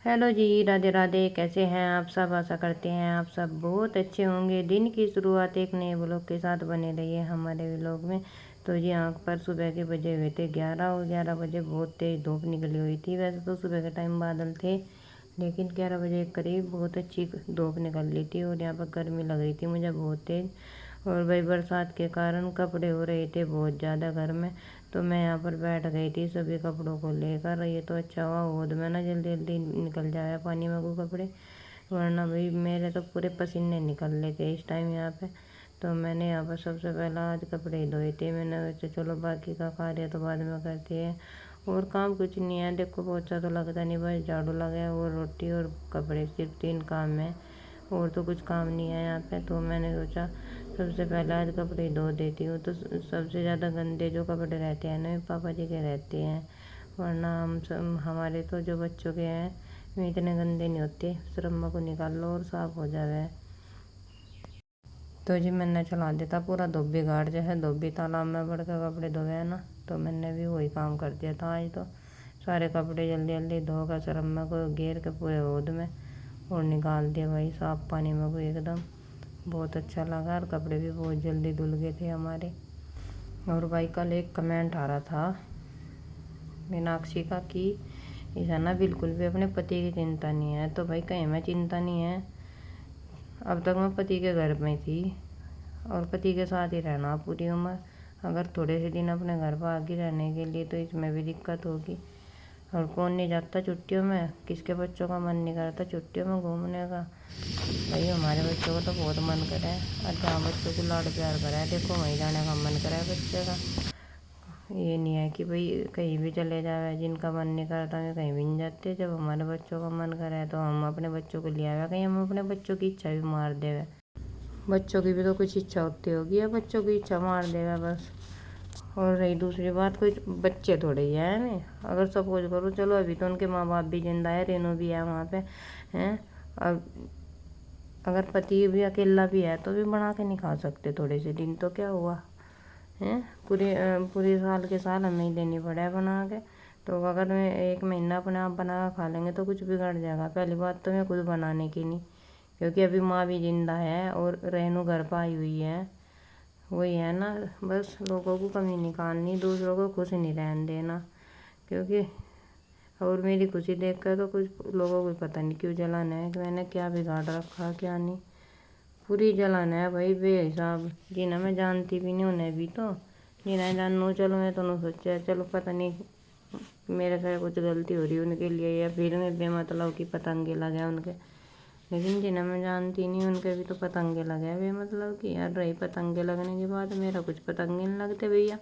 Hello जी, राधे राधे। कैसे हैं आप सब? आशा करते हैं आप सब बहुत अच्छे होंगे। दिन की शुरुआत एक नए व्लॉग के साथ बने रही है हमारे व्लॉग में। तो जी आँख पर सुबह के बजे हुए थे 11 और 11 बजे बहुत तेज़ धूप निकली हुई थी। वैसे तो सुबह के टाइम बादल थे, लेकिन 11 बजे के करीब बहुत अच्छी धूप निकल रही थी और यहाँ पर गर्मी लग रही थी मुझे बहुत तेज़। और भाई बरसात के कारण कपड़े हो रहे थे बहुत ज़्यादा घर में, तो मैं यहाँ पर बैठ गई थी सभी कपड़ों को लेकर। ये तो अच्छा हुआ ओद में ना जल्दी जल्दी निकल जाए पानी में वो कपड़े, वरना भाई मेरे तो पूरे पसीने निकल रहे थे इस टाइम यहाँ पे। तो मैंने यहाँ पर सबसे पहला आज कपड़े धोए थे मैंने। वैसे चलो बाकी का कार्य तो बाद में करते हैं। और काम कुछ नहीं है, देखो पोछा तो लगता नहीं, बस झाड़ू लगा और रोटी और कपड़े, सिर्फ 3 काम है और तो कुछ काम नहीं है यहाँ पे। तो मैंने सोचा सबसे पहले आज कपड़े धो देती हूँ। तो सबसे ज़्यादा गंदे जो कपड़े रहते हैं ना पापा जी के रहते हैं, वरना हम सब हमारे तो जो बच्चों के हैं वे इतने गंदे नहीं होते। शर्मा को निकाल लो और साफ़ हो जाए। तो जी मैंने चला देता पूरा धोबी घाट, जैसे धोबी तालाब में बढ़ के कपड़े धोए है ना, तो मैंने भी वही काम कर दिया था आज। तो सारे कपड़े जल्दी जल्दी धोकर शर्मा को घेर के पूरे ओद में और निकाल दिया भाई साफ़ पानी में को एकदम। बहुत अच्छा लगा और कपड़े भी बहुत जल्दी धुल गए थे हमारे। और भाई कल एक कमेंट आ रहा था मीनाक्षी का कि ऐसा ना बिल्कुल भी अपने पति की चिंता नहीं है। तो भाई कहीं में चिंता नहीं है, अब तक मैं पति के घर में थी और पति के साथ ही रहना पूरी उम्र। अगर थोड़े से दिन अपने घर पर आगे रहने के लिए तो इसमें भी दिक्कत होगी। और कौन नहीं जाता छुट्टियों में, किसके बच्चों का मन नहीं करता छुट्टियों में घूमने का। भाई हमारे बच्चों का तो बहुत मन करे है और जहाँ बच्चों को लाड प्यार करा है देखो वहीं जाने का मन करा है बच्चे का। ये नहीं है कि भाई कहीं भी चले जावे, जिनका मन नहीं करता वे कहीं भी नहीं जाते। जब हमारे बच्चों का मन करे है तो हम अपने बच्चों को ले आवे, कहीं हम अपने बच्चों की इच्छा भी मार देवे। बच्चों की भी तो कुछ इच्छा होती होगी या बच्चों की इच्छा मार देगा बस। और रही दूसरी बात, कोई बच्चे थोड़े ही है नहीं। अगर सपोज करो, चलो अभी तो उनके माँ बाप भी जिंदा है, रेनू भी है वहाँ पे हैं। अब अगर पति भी अकेला भी है तो भी बना के नहीं खा सकते थोड़े से दिन, तो क्या हुआ हैं। पूरी साल के साल हमें ही देनी पड़े बना के। तो अगर मैं 1 महीना अपने आप बना के खा लेंगे तो कुछ बिगड़ जाएगा। पहली बात तो मैं खुद बनाने की नहीं, क्योंकि अभी माँ भी जिंदा है और रेनू घर पर आई हुई है। वही है ना, बस लोगों को कमी निकालनी, दूसरों को खुश नहीं रहने देना। क्योंकि और मेरी खुशी देख कर तो कुछ लोगों को पता नहीं क्यों जलन है कि मैंने क्या बिगाड़ रखा क्या नहीं। पूरी जलन है भाई बेहिसाब। जिन्हें मैं जानती भी नहीं उन्हें भी, तो जिन्हें जानूँ चलो मैं तो सोचा चलो पता नहीं मेरे से कुछ गलती हो रही है उनके लिए, या फिर मैं बेमतलब की पतंगे लगे उनके। लेकिन जिन्हें मैं जानती नहीं उनके भी तो पतंगे लगे बेमतलब की। यार रही पतंगे लगने के बाद मेरा कुछ पतंगे नहीं लगते भैया।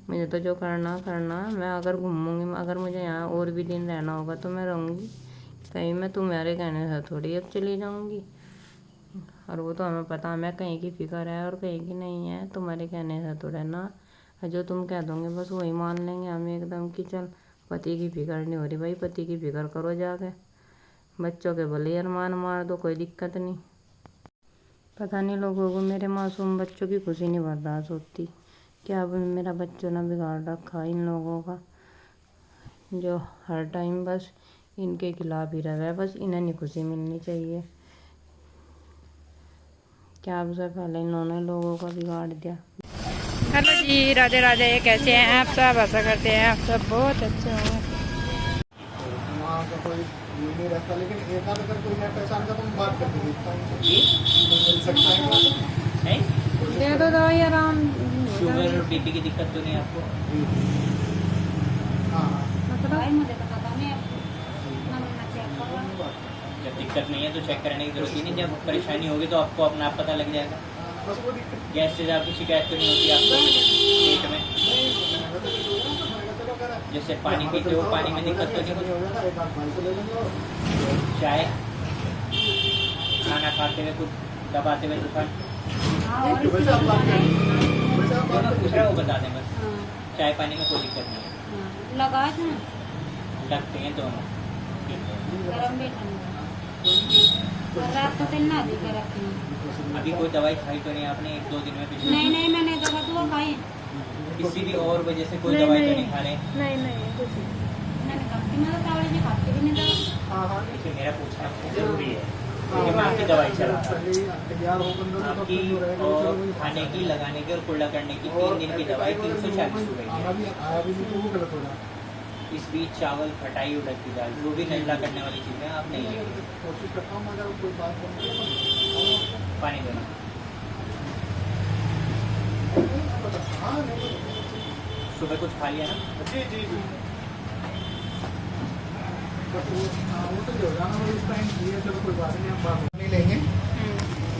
मुझे तो जो करना करना, मैं अगर घूमूंगी, अगर मुझे यहाँ और भी दिन रहना होगा तो मैं रहूँगी। कहीं मैं तुम्हारे कहने से थोड़ी अब चली जाऊँगी। और वो तो हमें पता, हमें कहीं की फिक्र है और कहीं की नहीं है। तुम्हारे कहने से थोड़ा ना, जो तुम कह दोगे बस वही मान लेंगे हम एकदम कि चल पति की फिक्र नहीं हो रही। भाई पति की फिक्र करो जाके, बच्चों के भले अरमान मार दो कोई दिक्कत नहीं। पता नहीं लोगों को मेरे मासूम बच्चों की खुशी नहीं बर्दाश्त होती। क्या अब मेरा बच्चों ने बिगाड़ रखा इन लोगों का, जो हर टाइम बस इनके खिलाफ ही रहे। बस इन्हें नहीं खुशी मिलनी चाहिए। क्या अब से पहले इन्होंने लोगों का बिगाड़ दिया। हेलो जी, राधे राधे। कैसे हैं आप सब? आशा करते हैं आप सब बहुत अच्छे होंगे। नहीं रहता, लेकिन एक आध अगर कोई नया पहचान का तो हम बात करके देखता हूँ मिल सकता है। दे दो दवाई आराम। शुगर और बीपी की दिक्कत तो नहीं आपको? जब दिक्कत नहीं है तो चेक कराने की जरूरत ही नहीं। जब परेशानी होगी तो आपको अपना आप पता लग जाएगा। गैस से आपकी शिकायत तो नहीं होती आपको पेट में? जैसे पानी पीते हो, पानी में दिक्कत तो नहीं कुछ? चाय खाना खाते हुए कुछ दबाते हुए दुकान पूछ रहा वो बता दें बस। चाय पानी में कोई दिक्कत नहीं है। लगा लगते हैं दोनों। रात को तेल ना देकर रखती हूँ। अभी कोई दवाई खाई तो नहीं आपने 1-2 दिन में? पिछले नहीं मैंने दवा खाई। किसी भी और वजह से कोई दवाई तो नहीं खा रहे? नहीं कुछ नहीं। मैंने खाती, मैं तो तावड़े जी खाती भी नहीं दवा। हाँ हाँ देखिए मेरा पूछना जरूरी है क्योंकि मैं आपकी दवाई चला रहा हूँ। तैयार हो बंदो तो आपकी और खाने की, लगाने की और कुल्ला करने की 3 दिन की दवाई 340 रुपए की आया भी नहीं तो वो गलत हो रहा। है। इस बीच चावल, खटाई, उड़द की दाल, जो भी नजला करने वाली चीज़ें आप नहीं लेंगे। कोशिश करता हूँ अगर कोई बात बनी पानी देना। हाँ नहीं सुबह कुछ खा लिया ना? जी जी जी बट वो तो जो जाना वो इस टाइम ये चलो कोई बात नहीं, हम बात नहीं लेंगे।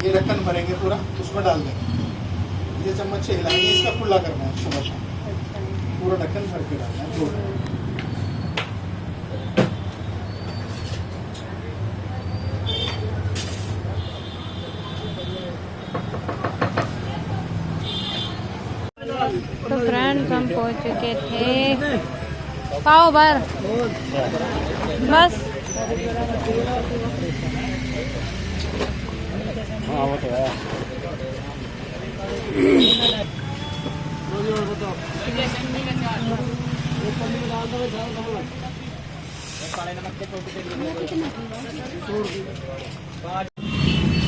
ये ढक्कन भरेंगे पूरा, उसमें डाल देंगे। ये चम्मच से हिलाएंगे, इसका खुला करना है सुबह शाम। पूरा ढक्कन भर के डालना है पूरा। तो फ्रेंड्स हम पहुंच चुके थे पाव भर बस। हाँ वो तो है।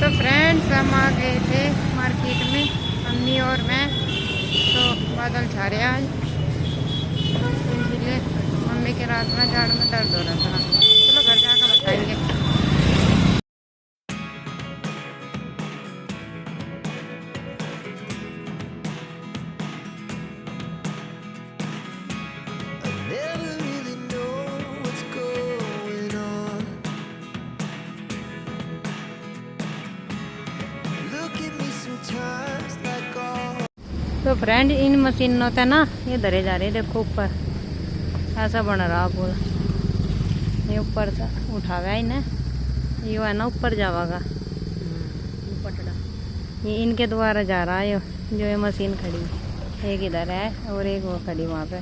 तो फ्रेंड्स हम आ गए थे मार्केट में, मम्मी और मैं। तो बादल छा रहे आज, इसलिए मम्मी के रात में झाड़ में दर्द हो रहा था। चलो घर जाकर बताएंगे। Never really know what's going on. Look at me sometimes like all. तो फ्रेंड इन मशीनों से ना ये धरे जा रहे, देखो ऊपर ऐसा बन रहा पूरा। ये ऊपर से उठावा है ना, ये है ना ऊपर जावागा। ये इनके द्वारा जा रहा है जो ये मशीन खड़ी, एक इधर है और एक वो खड़ी वहाँ पे।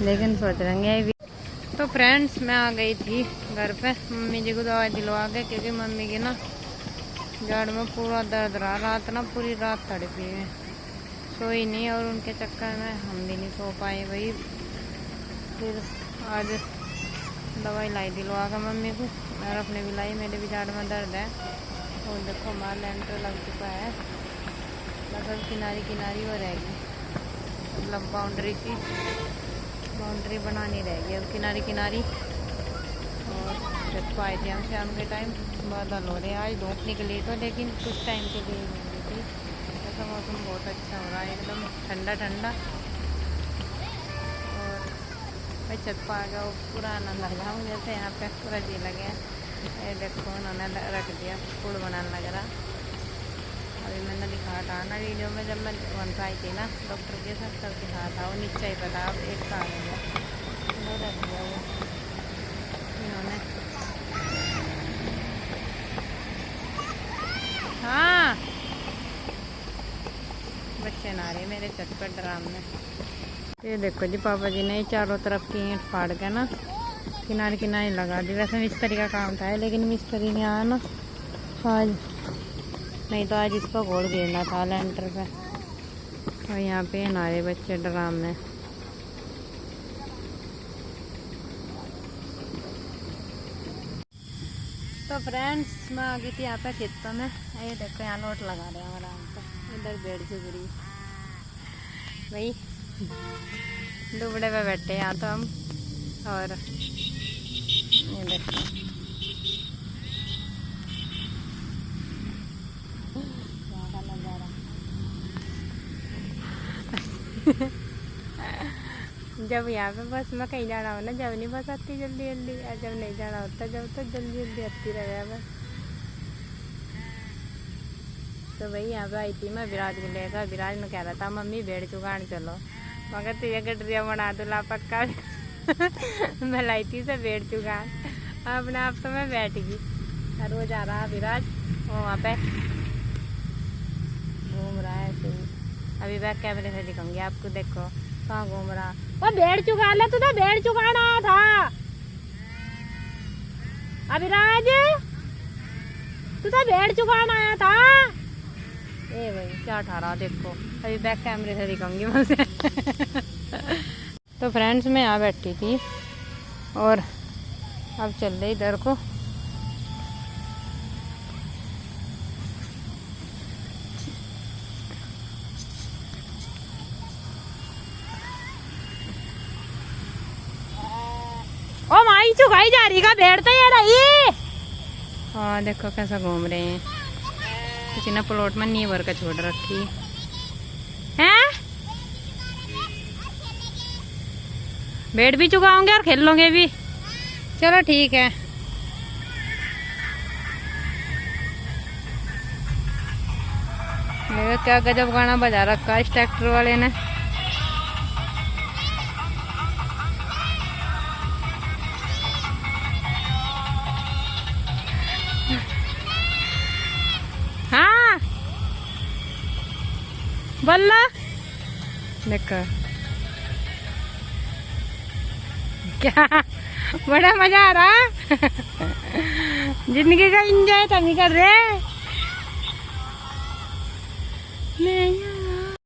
लेकिन सोच रहे हैं। तो फ्रेंड्स मैं आ गई थी घर पे, मम्मी जी को दवाई दिलवा के, क्योंकि मम्मी की ना जड़ में पूरा दर्द रहा। रात ना पूरी रात तड़पी है, सोई नहीं, और उनके चक्कर में हम भी नहीं सो पाए भाई। फिर आज दवाई लाई दिलवा कर मम्मी को, और अपने भी लाई। मेरे भी जड़ में दर्द है। और देखो हमारा लेंटर लग चुका है, मतलब किनारी किनारी हो रहेगी, मतलब बाउंड्री बनानी रहेगी अब किनारी किनारी। और छत पर आए थे हम शाम के टाइम, बादल हो रहे हैं। आज धूप निकली तो, लेकिन कुछ टाइम के लिए निकली थी। ऐसा मौसम बहुत अच्छा हो रहा है, एकदम ठंडा ठंडा। और भाई छत पर आ गया, पूरा आनंद लग रहा मुझे तो यहाँ पे, पूरा जी लगे। ये देखो उन्होंने रख दिया, फूल बनाने लग रहा। अभी मैंने दिखाया था ना वीडियो में, जब मैं वन आई थी ना डॉक्टर के साथ, तब दिखाया था। वो नीचे ही पता, अब एक का आ गया वो रख दिया वो इन्होंने। हाँ बच्चे ना रहे मेरे छत पर ड्राम में। ये देखो जी पापा जी ने चारों तरफ की ईंट फाड़ के ना किनारे किनारे लगा दी। वैसे मिस्त्री का काम था, लेकिन मिस्त्री ने आया ना आज, नहीं तो आज इसको घोड़ गिरना था लेंटर पे। और यहाँ पे नारे बच्चे ड्राम में। तो फ्रेंड्स मैं आ गई थी यहाँ पे खेतों में। ये देखो यहाँ लोट लगा रहे हैं आराम से, इधर बेड़ चुगड़ी भाई, दुबड़े पे बैठे यहाँ तो हम। और ये देखो यहाँ का नज़ारा। जब यहाँ पे बस में कहीं जाना हो ना, जब नहीं बस आती जल्दी जल्दी, और जब नहीं जाना होता जब तो जल्दी जल्दी आती रहे बस। तो भाई यहाँ पे आई थी मैं विराज को लेकर। विराज ने कह रहा था मम्मी भेड़ चुगान चलो, मगर तुझे गडरिया बना दूला पक्का। मैं लाई थी से भेड़ चुगान, अपने आप तो मैं बैठ गई। और वो जा रहा विराज, वो वहाँ पे घूम रहा है ऐसे ही। अभी बैक कैमरे से दिखाऊंगी आपको, देखो कहाँ घूम रहा। वो भेड़ चुगान है, तुझे भेड़ चुगान आया था अभिराज, तुझे भेड़ चुगान आया था। ए भाई क्या ठा रहा देखो, अभी बैक कैमरे से दिखाऊंगी मैं उसे। तो फ्रेंड्स मैं यहाँ बैठी थी और अब चल रहे इधर को। ओ माई चुकाई जा रही का भेड़ तो ये रही। हाँ देखो कैसा घूम रहे हैं। किसी ने प्लॉट में नी भर का छोड़ रखी है। भेड़ भी चुकाओगे और खेल लोगे भी। चलो ठीक है। मेरा क्या गजब गाना बजा रखा इस ट्रैक्टर वाले ने। हाँ बल्ला देखो क्या बड़ा मजा आ रहा। जिंदगी का एंजॉय तो नहीं कर रहे।